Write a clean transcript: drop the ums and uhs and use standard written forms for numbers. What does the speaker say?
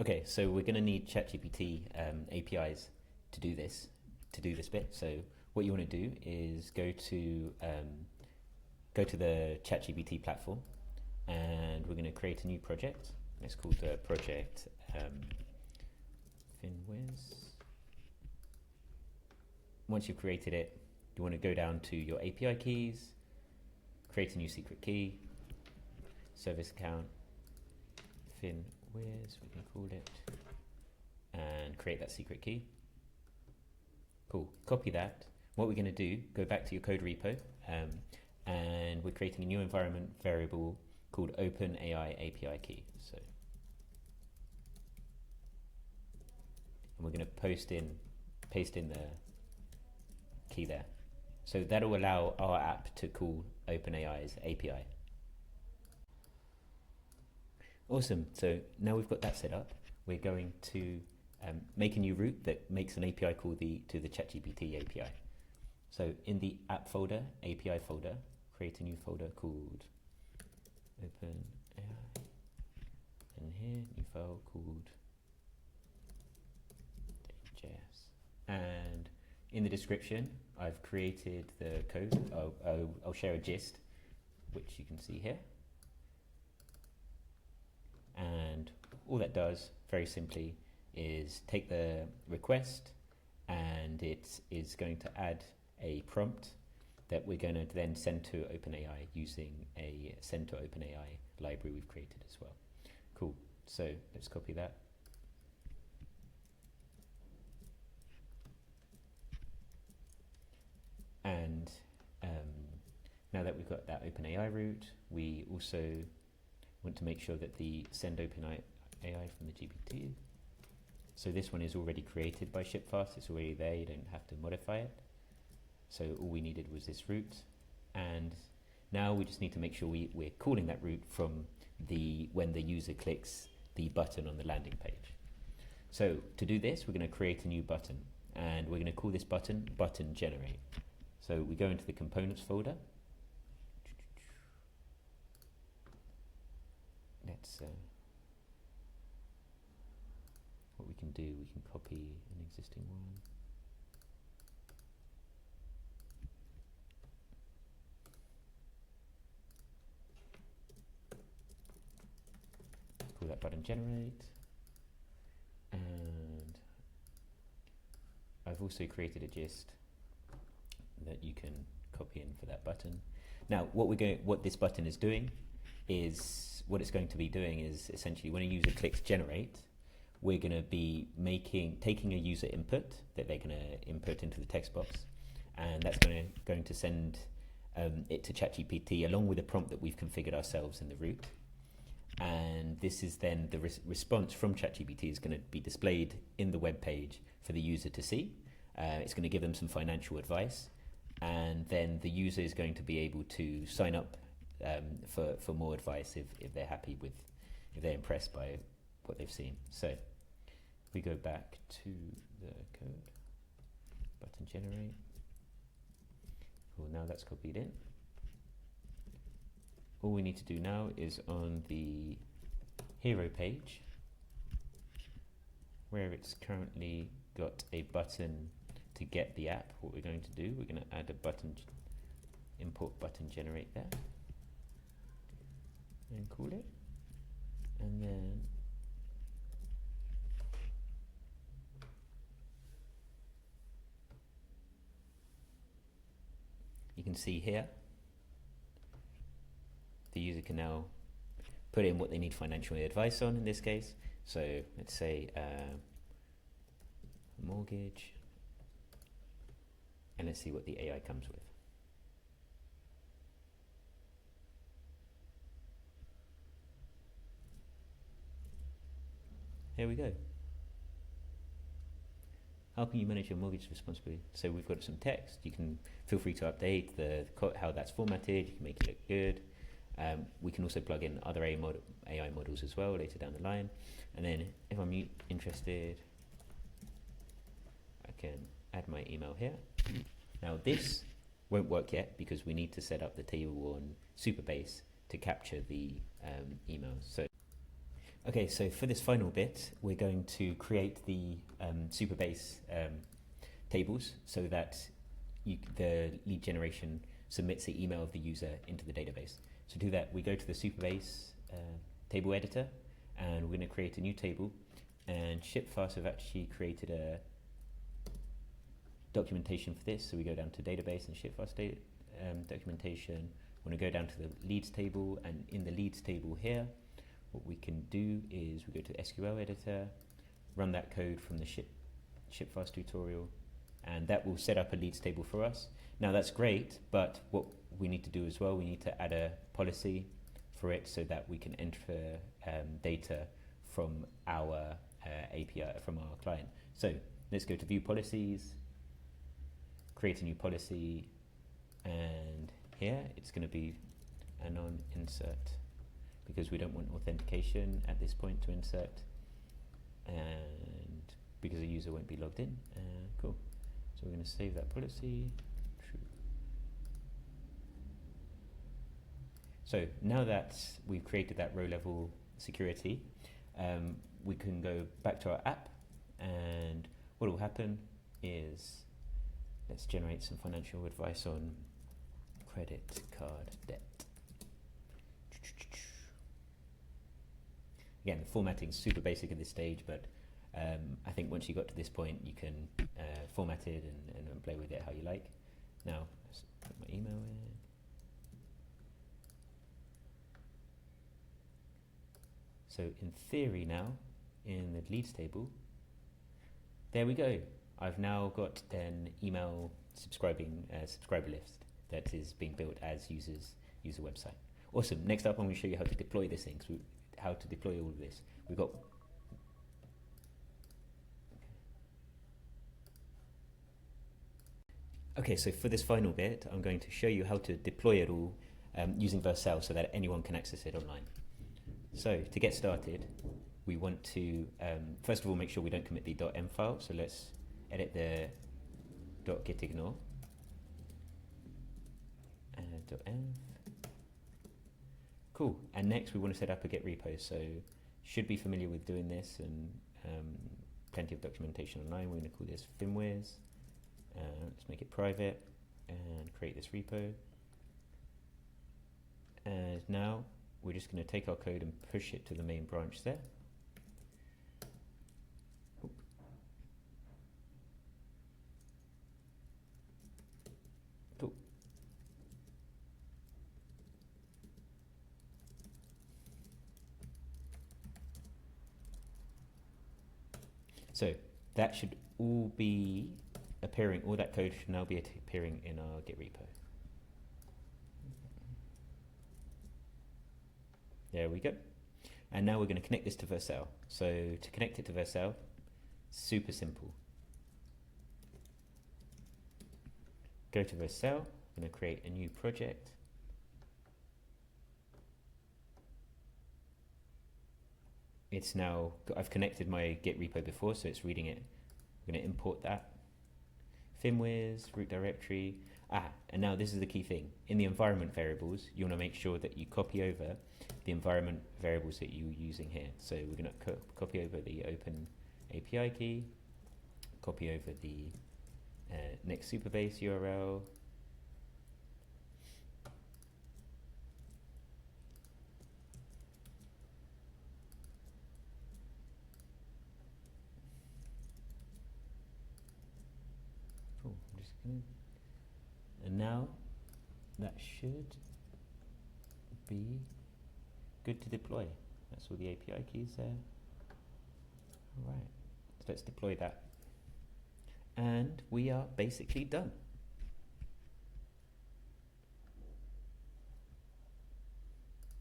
Okay, so we're going to need ChatGPT APIs to do this bit. So what you want to do is go to the ChatGPT platform, and we're going to create a new project. It's called the project FinWiz. Once you've created it, you want to go down to your API keys, create a new secret key, service account, FinWiz, we can call it, and create that secret key. Cool, copy that. What we're going to do, go back to your code repo, and we're creating a new environment variable called OpenAI API key. So, and we're going to paste in the key there. So that'll allow our app to call OpenAI's API. Awesome. So now we've got that set up, we're going to make a new route that makes an API call to the ChatGPT API. So in the app folder, API folder, create a new folder called OpenAI. And here, new file called .js. And in the description, I've created the code. I'll share a gist, which you can see here. And all that does, very simply, is take the request, and it is going to add a prompt that we're going to then send to OpenAI using a send to OpenAI library we've created as well. Cool. So let's copy that. And now that we've got that OpenAI route, we also want to make sure that the send OpenAI from the GPT. So this one is already created by Shipfast. It's already there. You don't have to modify it. So all we needed was this route, and now we just need to make sure we're calling that route from when the user clicks the button on the landing page. So to do this, we're going to create a new button, and we're going to call this button generate. So we go into the components folder. Let's what we can do, we can copy an existing one. Call that button generate. And I've also created a gist that you can copy in for that button. Now, what this button is doing is, what it's going to be doing is essentially when a user clicks generate, we're going to be taking a user input that they're going to input into the text box, and that's going to send it to ChatGPT along with a prompt that we've configured ourselves in the route. And this is then the response from ChatGPT is going to be displayed in the web page for the user to see. It's going to give them some financial advice, and then the user is going to be able to sign up for more advice if they're happy with, if they're impressed by what they've seen. So we go back to the code, button generate. Cool, now that's copied in. All we need to do now is on the hero page, where it's currently got a button to get the app, what we're going to do, we're going to add a button, import button generate there, and call it, and then you can see here the user can now put in what they need financial advice on in this case. So let's say mortgage, and let's see what the AI comes with. Here we go. How can you manage your mortgage responsibly? So we've got some text. You can feel free to update how that's formatted. You can make it look good. We can also plug in other AI models as well later down the line. And then if I'm interested, I can add my email here. Now this won't work yet because we need to set up the table on Supabase to capture the emails. Okay, so for this final bit, we're going to create the Superbase tables so that the lead generation submits the email of the user into the database. So to do that, we go to the Superbase table editor, and we're going to create a new table. And Shipfast have actually created a documentation for this. So we go down to database and Shipfast documentation. We're going to go down to the leads table, and in the leads table here, what we can do is we go to SQL editor, run that code from the Shipfast tutorial, and that will set up a leads table for us. Now that's great, but what we need to do as well, we need to add a policy for it so that we can enter data from our API, from our client. So let's go to view policies, create a new policy, and here it's going to be a non-insert because we don't want authentication at this point to insert, and because the user won't be logged in. Cool. So we're going to save that policy. True. So now that we've created that row level security, we can go back to our app, and what will happen is, let's generate some financial advice on credit card debt. Again, the formatting is super basic at this stage, but I think once you got to this point, you can format it and play with it how you like. Now, let's put my email in. So in theory now, in the leads table, there we go. I've now got an email subscriber list that is being built as user website. Awesome. Next up, I'm going to show you how to deploy this thing. So how to deploy all of this. We've got okay, so for this final bit, I'm going to show you how to deploy it all using Vercel so that anyone can access it online. So to get started, we want to first of all make sure we don't commit the .m file. So let's edit the .gitignore and .env. Cool. And next we want to set up a Git repo. So should be familiar with doing this, and plenty of documentation online. We're going to call this firmwares. Let's make it private and create this repo. And now we're just going to take our code and push it to the main branch there. Cool. So that should all be appearing, all that code should now be appearing in our Git repo. There we go. And now we're going to connect this to Vercel. So to connect it to Vercel, super simple. Go to Vercel, I'm going to create a new project. It's now, I've connected my Git repo before, so it's reading it. I'm going to import that. Firmwares, root directory. And now this is the key thing. In the environment variables, you want to make sure that you copy over the environment variables that you're using here. So we're going to copy over the open API key, copy over the next Superbase URL, cool. I'm just going to, and now that should be good to deploy. That's all the API keys there. All right, so let's deploy that. And we are basically done.